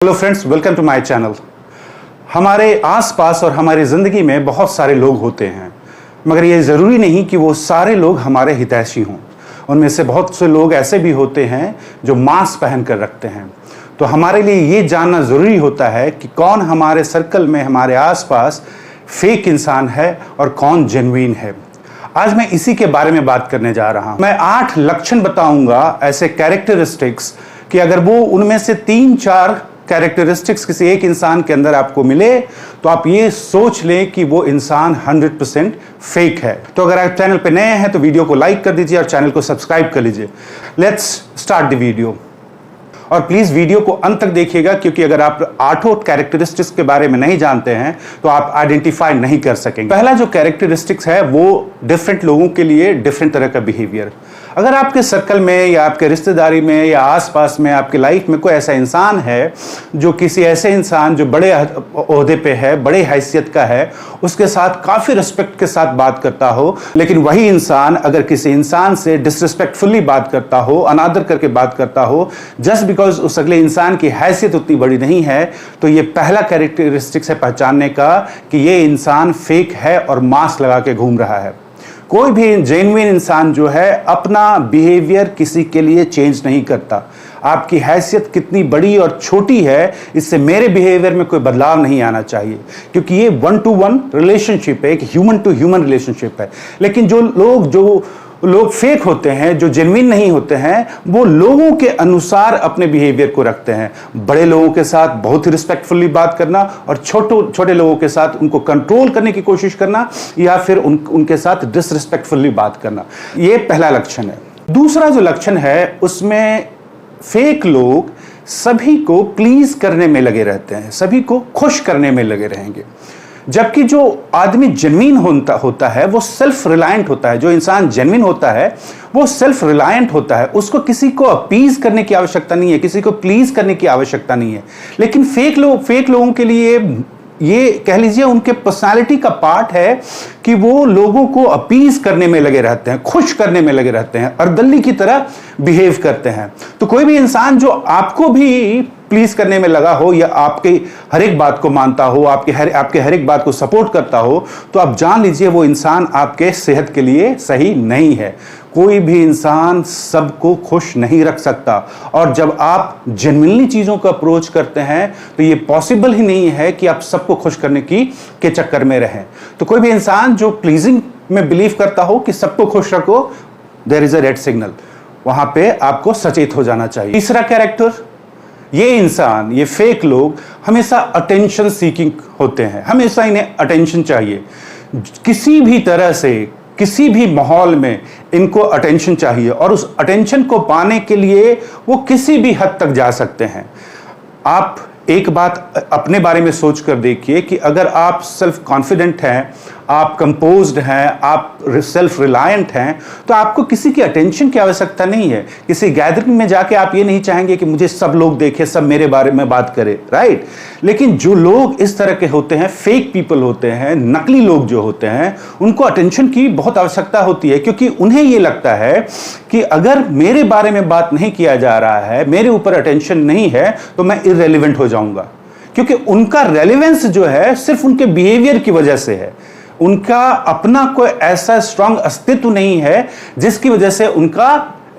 Hello friends, welcome to my channel. हमारे आसपास और हमारी ज़िंदगी में बहुत सारे लोग होते हैं, मगर ये ज़रूरी नहीं कि वो सारे लोग हमारे हितैषी हों। उनमें से बहुत से लोग ऐसे भी होते हैं जो मास्क पहन कर रखते हैं। तो हमारे लिए ये जानना ज़रूरी होता है कि कौन हमारे सर्कल में, हमारे आसपास फेक इंसान है और कौन जेन्युइन है। आज मैं इसी के बारे में बात करने जा रहा हूँ। मैं 8 लक्षण बताऊंगा, ऐसे कैरेक्टरिस्टिक्स, कि अगर वो उनमें से 3-4 कैरेक्टरिस्टिक्स किसी एक इंसान के अंदर आपको मिले तो आप ये सोच लें कि वो इंसान 100% फेक है। तो अगर आप चैनल पे नए हैं तो वीडियो को लाइक कर दीजिए और चैनल को सब्सक्राइब कर लीजिए। Let's start the video. और प्लीज वीडियो को अंत तक देखिएगा, क्योंकि अगर आप 8 कैरेक्टरिस्टिक्स के बारे में नहीं जानते हैं तो आप आइडेंटिफाई नहीं कर सकेंगे। पहला जो कैरेक्टरिस्टिक्स है वो डिफरेंट लोगों के लिए डिफरेंट तरह का बिहेवियर। अगर आपके सर्कल में या आपके रिश्तेदारी में या आसपास में आपके लाइफ में कोई ऐसा इंसान है जो किसी ऐसे इंसान जो बड़े ओहदे पे है, बड़े हैसियत का है, उसके साथ काफ़ी रिस्पेक्ट के साथ बात करता हो, लेकिन वही इंसान अगर किसी इंसान से डिसरिस्पेक्टफुली बात करता हो, अनादर करके बात करता हो, जस्ट बिकॉज उस अगले इंसान की हैसियत उतनी बड़ी नहीं है, तो ये पहला कैरेक्टरिस्टिक्स है पहचानने का कि ये इंसान फेक है और मास्क लगा के घूम रहा है। कोई भी जेन्युइन इंसान जो है अपना बिहेवियर किसी के लिए चेंज नहीं करता। आपकी हैसियत कितनी बड़ी और छोटी है, इससे मेरे बिहेवियर में कोई बदलाव नहीं आना चाहिए, क्योंकि ये 1-to-1 रिलेशनशिप है, एक ह्यूमन टू ह्यूमन रिलेशनशिप है। लेकिन जो लोग फेक होते हैं, जो जेन्युइन नहीं होते हैं, वो लोगों के अनुसार अपने बिहेवियर को रखते हैं। बड़े लोगों के साथ बहुत ही रिस्पेक्टफुली बात करना और छोटे लोगों के साथ उनको कंट्रोल करने की कोशिश करना या फिर उनके साथ डिसरिस्पेक्टफुली बात करना, ये पहला लक्षण है। दूसरा जो लक्षण है उसमें फेक लोग सभी को प्लीज करने में लगे रहते हैं, सभी को खुश करने में लगे रहेंगे, जबकि जो आदमी जेन्युइन होता है वो सेल्फ रिलायंट होता है। जो इंसान जेन्युइन होता है वो सेल्फ रिलायंट होता है, उसको किसी को अपीज करने की आवश्यकता नहीं है, किसी को प्लीज करने की आवश्यकता नहीं है। लेकिन फेक लोगों के लिए ये कह लीजिए उनके पर्सनालिटी का पार्ट है कि वो लोगों को अपीज करने में लगे रहते हैं, खुश करने में लगे रहते हैं, अर्दली की तरह बिहेव करते हैं। तो कोई भी इंसान जो आपको भी प्लीज करने में लगा हो या आपकी हर एक बात को मानता हो, आपके हर एक बात को सपोर्ट करता हो, तो आप जान लीजिए वो इंसान आपके सेहत के लिए सही नहीं है। कोई भी इंसान सबको खुश नहीं रख सकता, और जब आप जेन्युइनली चीज़ों को अप्रोच करते हैं तो ये पॉसिबल ही नहीं है कि आप सबको खुश करने के चक्कर में रहें। तो कोई भी इंसान जो प्लीजिंग में बिलीव करता हो कि सबको खुश रखो, there is a red signal, वहां पे आपको सचेत हो जाना चाहिए। तीसरा कैरेक्टर, ये इंसान, ये फेक लोग हमेशा अटेंशन सीकिंग होते हैं, हमेशा इन्हें अटेंशन चाहिए। किसी भी तरह से, किसी भी माहौल में इनको अटेंशन चाहिए, और उस अटेंशन को पाने के लिए वो किसी भी हद तक जा सकते हैं। आप एक बात अपने बारे में सोच कर देखिए कि अगर आप सेल्फ कॉन्फिडेंट हैं, आप कंपोज्ड हैं, आप सेल्फ रिलायंट हैं, तो आपको किसी की अटेंशन की आवश्यकता नहीं है। किसी गैदरिंग में जाके आप ये नहीं चाहेंगे कि मुझे सब लोग देखें, सब मेरे बारे में बात करें, राइट? लेकिन जो लोग इस तरह के होते हैं, फेक पीपल होते हैं, नकली लोग जो होते हैं, उनको अटेंशन की बहुत आवश्यकता होती है, क्योंकि उन्हें ये लगता है कि अगर मेरे बारे में बात नहीं किया जा रहा है, मेरे ऊपर अटेंशन नहीं है, तो मैं इररेलेवेंट हो जाऊंगा। क्योंकि उनका रेलेवेंस जो है सिर्फ उनके बिहेवियर की वजह से है। उनका अपना कोई ऐसा स्ट्रांग अस्तित्व नहीं है जिसकी वजह से उनका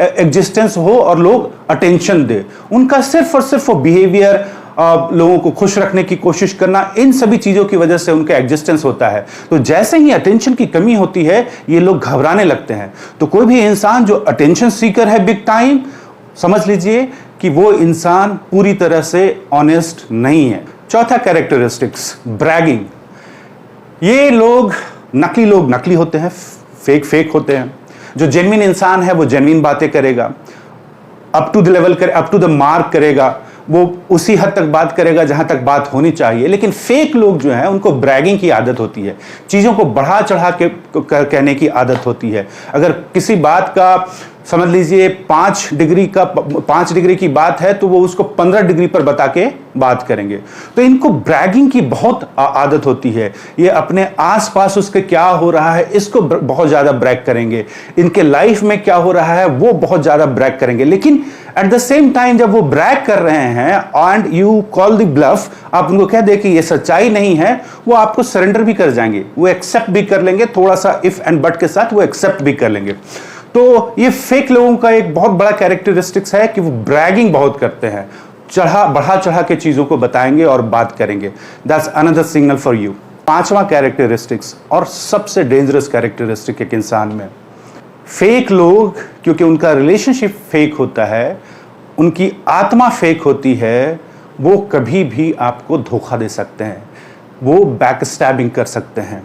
एग्जिस्टेंस हो और लोग अटेंशन दे। उनका सिर्फ और सिर्फ वो बिहेवियर, लोगों को खुश रखने की कोशिश करना, इन सभी चीजों की वजह से उनका एग्जिस्टेंस होता है। तो जैसे ही अटेंशन की कमी होती है, ये लोग घबराने लगते हैं। तो कोई भी इंसान जो अटेंशन सीकर है बिग टाइम, समझ लीजिए कि वो इंसान पूरी तरह से ऑनेस्ट नहीं है। चौथा कैरेक्टरिस्टिक्स, ब्रैगिंग। ये लोग नकली होते हैं, फेक होते हैं। जो जेन्युइन इंसान है वो जेन्युइन बातें करेगा, अप टू द मार्क करेगा, वो उसी हद तक बात करेगा जहां तक बात होनी चाहिए। लेकिन फेक लोग जो हैं उनको ब्रैगिंग की आदत होती है, चीज़ों को बढ़ा चढ़ा के कहने की आदत होती है। अगर किसी बात का समझ लीजिए 5 डिग्री की बात है तो वो उसको 15 डिग्री पर बता के बात करेंगे। तो इनको ब्रैगिंग की बहुत आदत होती है। ये अपने आसपास उसके क्या हो रहा है इसको बहुत ज्यादा ब्रैग करेंगे, इनके लाइफ में क्या हो रहा है वो बहुत ज्यादा ब्रैग करेंगे। लेकिन एट द सेम टाइम जब वो ब्रैग कर रहे हैं and you call the bluff, आप उनको कह दे कि ये सच्चाई नहीं है, वो आपको सरेंडर भी कर जाएंगे, वो एक्सेप्ट भी कर लेंगे, थोड़ा सा इफ एंड बट के साथ वो एक्सेप्ट भी कर लेंगे। तो ये फेक लोगों का एक बहुत बड़ा कैरेक्टरिस्टिक्स है कि वो ब्रैगिंग बहुत करते हैं, बढ़ा चढ़ा के चीजों को बताएंगे और बात करेंगे। That's another signal for you. 5वां कैरेक्टरिस्टिक्स और सबसे डेंजरस कैरेक्टरिस्टिक एक इंसान में, फेक लोग, क्योंकि उनका रिलेशनशिप फेक होता है, उनकी आत्मा फेक होती है, वो कभी भी आपको धोखा दे सकते हैं, वो बैक स्टैबिंग कर सकते हैं।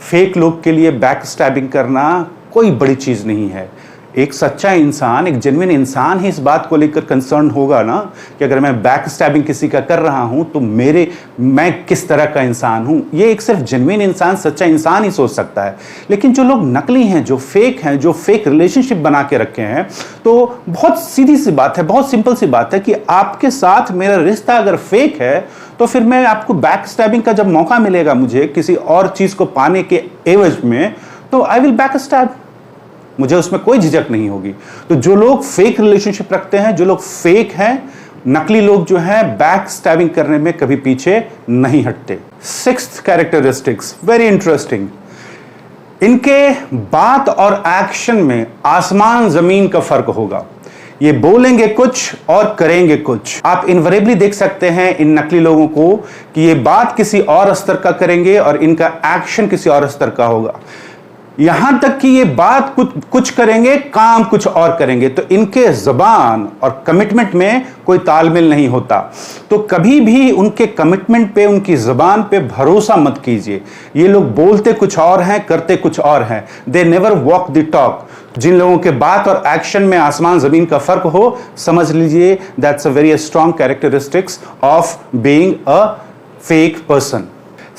फेक लोग के लिए बैक स्टैबिंग करना कोई बड़ी चीज नहीं है। एक सच्चा इंसान, एक जेन्युइन इंसान ही इस बात को लेकर कंसर्न होगा ना कि अगर मैं बैक स्टैबिंग किसी का कर रहा हूं तो मैं किस तरह का इंसान हूं। ये एक सिर्फ जेन्युइन इंसान, सच्चा इंसान ही सोच सकता है। लेकिन जो लोग नकली हैं, जो फेक हैं, जो फेक रिलेशनशिप बना के रखे हैं, तो बहुत सीधी सी बात है, बहुत सिंपल सी बात है कि आपके साथ मेरा रिश्ता अगर फेक है तो फिर मैं आपको बैक स्टैबिंग का जब मौका मिलेगा मुझे किसी और चीज को पाने के एवज में, तो आई विल बैक स्टैब, मुझे उसमें कोई झिझक नहीं होगी। तो जो लोग फेक रिलेशनशिप रखते हैं, जो लोग फेक हैं, नकली लोग जो हैं, बैक स्टैबिंग करने में कभी पीछे नहीं हटते। 6th कैरेक्टरिस्टिक्स वेरी इंटरेस्टिंग, इनके बात और एक्शन में आसमान जमीन का फर्क होगा। ये बोलेंगे कुछ और करेंगे कुछ। आप इनवरेबली देख सकते हैं इन नकली लोगों को कि ये बात किसी और स्तर का करेंगे और इनका एक्शन किसी और स्तर का होगा। यहां तक कि ये बात कुछ करेंगे, काम कुछ और करेंगे। तो इनके जबान और कमिटमेंट में कोई तालमेल नहीं होता। तो कभी भी उनके कमिटमेंट पे, उनकी जबान पे भरोसा मत कीजिए। ये लोग बोलते कुछ और हैं, करते कुछ और हैं। They never walk the talk. जिन लोगों के बात और एक्शन में आसमान जमीन का फर्क हो, समझ लीजिए that's a very strong characteristics of being a fake person.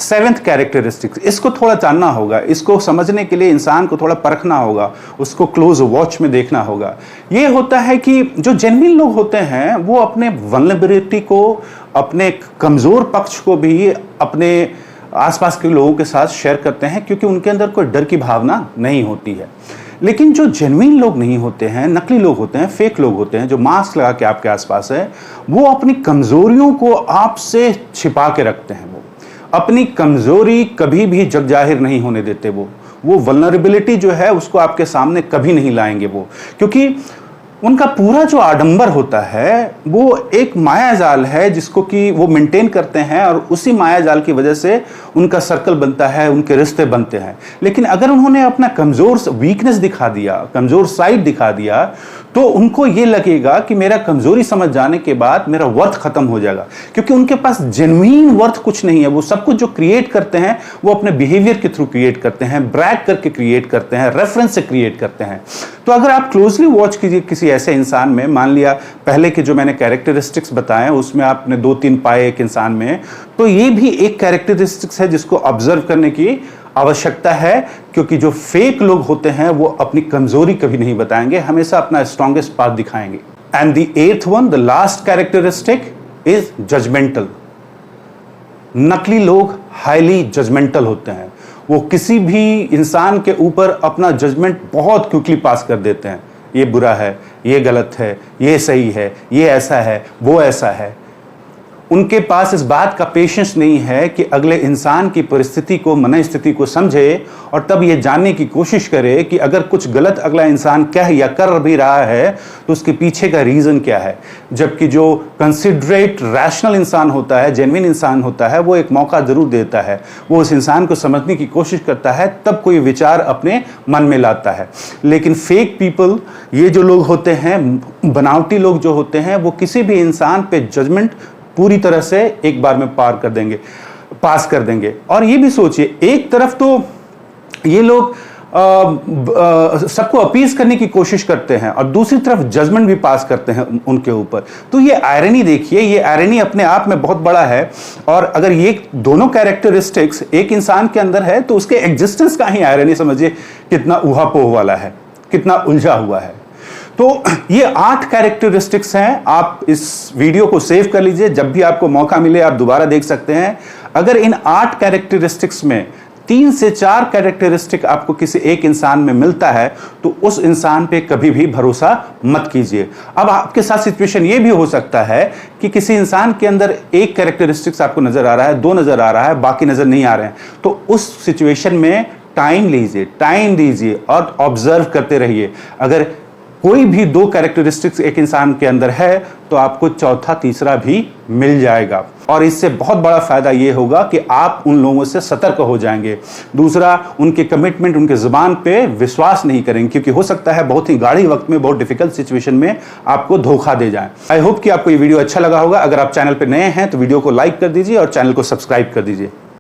7th characteristics, इसको थोड़ा जानना होगा, इसको समझने के लिए इंसान को थोड़ा परखना होगा, उसको क्लोज वॉच में देखना होगा। ये होता है कि जो जेन्युइन लोग होते हैं वो अपने वल्नरेबिलिटी को, अपने कमजोर पक्ष को भी अपने आसपास के लोगों के साथ शेयर करते हैं, क्योंकि उनके अंदर कोई डर की भावना नहीं होती है। लेकिन जो जेन्युइन लोग नहीं होते हैं, नकली लोग होते हैं, फेक लोग होते हैं, जो मास्क लगा के आपके आसपास है, वो अपनी कमजोरियों को आपसे छिपा के रखते हैं। वो अपनी कमजोरी कभी भी जग जाहिर नहीं होने देते। वो वल्नरेबिलिटी जो है उसको आपके सामने कभी नहीं लाएंगे वो, क्योंकि उनका पूरा जो आडंबर होता है वो एक माया जाल है जिसको कि वो मेंटेन करते हैं, और उसी माया जाल की वजह से उनका सर्कल बनता है, उनके रिश्ते बनते हैं। लेकिन अगर उन्होंने अपना कमजोर वीकनेस दिखा दिया, कमजोर साइड दिखा दिया, तो उनको ये लगेगा कि मेरा कमजोरी समझ जाने के बाद मेरा वर्थ खत्म हो जाएगा, क्योंकि उनके पास जेन्युइन वर्थ कुछ नहीं है। वो सब कुछ जो क्रिएट करते हैं वो अपने बिहेवियर के थ्रू क्रिएट करते हैं, ब्रैग करके क्रिएट करते हैं, रेफरेंस से क्रिएट करते हैं। तो अगर आप क्लोजली वॉच कीजिए किसी ऐसे इंसान में, मान लिया पहले के जो मैंने कैरेक्टरिस्टिक्स बताए उसमें आपने 2-3 पाए एक इंसान में, तो ये भी एक कैरेक्टरिस्टिक्स है जिसको ऑब्जर्व करने की आवश्यकता है, क्योंकि जो फेक लोग होते हैं वो अपनी कमजोरी कभी नहीं बताएंगे, हमेशा अपना स्ट्रॉन्गेस्ट पार्ट दिखाएंगे। And the 8th one, the last characteristic is judgemental. नकली लोग हाईली जजमेंटल होते हैं। वो किसी भी इंसान के ऊपर अपना जजमेंट बहुत क्विकली पास कर देते हैं। ये बुरा है, ये गलत है, ये सही है, ये ऐसा है, वो ऐसा है। उनके पास इस बात का पेशेंस नहीं है कि अगले इंसान की परिस्थिति को, मन स्थिति को समझे और तब ये जानने की कोशिश करे कि अगर कुछ गलत अगला इंसान कह या कर भी रहा है तो उसके पीछे का रीजन क्या है। जबकि जो कंसिडरेट रैशनल इंसान होता है, जेन्युइन इंसान होता है, वो एक मौका जरूर देता है, वो उस इंसान को समझने की कोशिश करता है, तब कोई विचार अपने मन में लाता है। लेकिन फेक पीपल, ये जो लोग होते हैं, बनावटी लोग जो होते हैं, वो किसी भी इंसान पे जजमेंट पूरी तरह से एक बार में पास कर देंगे। और ये भी सोचिए, एक तरफ तो ये लोग सबको अपीज करने की कोशिश करते हैं और दूसरी तरफ जजमेंट भी पास करते हैं उनके ऊपर। तो ये आयरनी देखिए, ये आयरनी अपने आप में बहुत बड़ा है। और अगर ये दोनों कैरेक्टरिस्टिक्स एक इंसान के अंदर है तो उसके एग्जिस्टेंस का ही आयरनी समझिए कितना ऊहापोह वाला है, कितना उलझा हुआ है। तो ये 8 कैरेक्टरिस्टिक्स हैं। आप इस वीडियो को सेव कर लीजिए, जब भी आपको मौका मिले आप दोबारा देख सकते हैं। अगर इन 8 कैरेक्टरिस्टिक्स में 3 से 4 कैरेक्टरिस्टिक आपको किसी एक इंसान में मिलता है तो उस इंसान पे कभी भी भरोसा मत कीजिए। अब आपके साथ सिचुएशन ये भी हो सकता है कि किसी इंसान के अंदर एक कैरेक्टरिस्टिक्स आपको नजर आ रहा है, 2 नजर आ रहा है, बाकी नजर नहीं आ रहे हैं। तो उस सिचुएशन में टाइम लीजिए, टाइम दीजिए और ऑब्जर्व करते रहिए। अगर कोई भी 2 कैरेक्टरिस्टिक्स एक इंसान के अंदर है तो आपको चौथा तीसरा भी मिल जाएगा, और इससे बहुत बड़ा फायदा यह होगा कि आप उन लोगों से सतर्क हो जाएंगे। दूसरा, उनके कमिटमेंट, उनके जुबान पे विश्वास नहीं करेंगे, क्योंकि हो सकता है बहुत ही गाढ़ी वक्त में, बहुत डिफिकल्ट सिचुएशन में आपको धोखा दे जाए। आई होप कि आपको ये वीडियो अच्छा लगा होगा। अगर आप चैनल पर नए हैं तो वीडियो को लाइक कर दीजिए और चैनल को सब्सक्राइब कर दीजिए।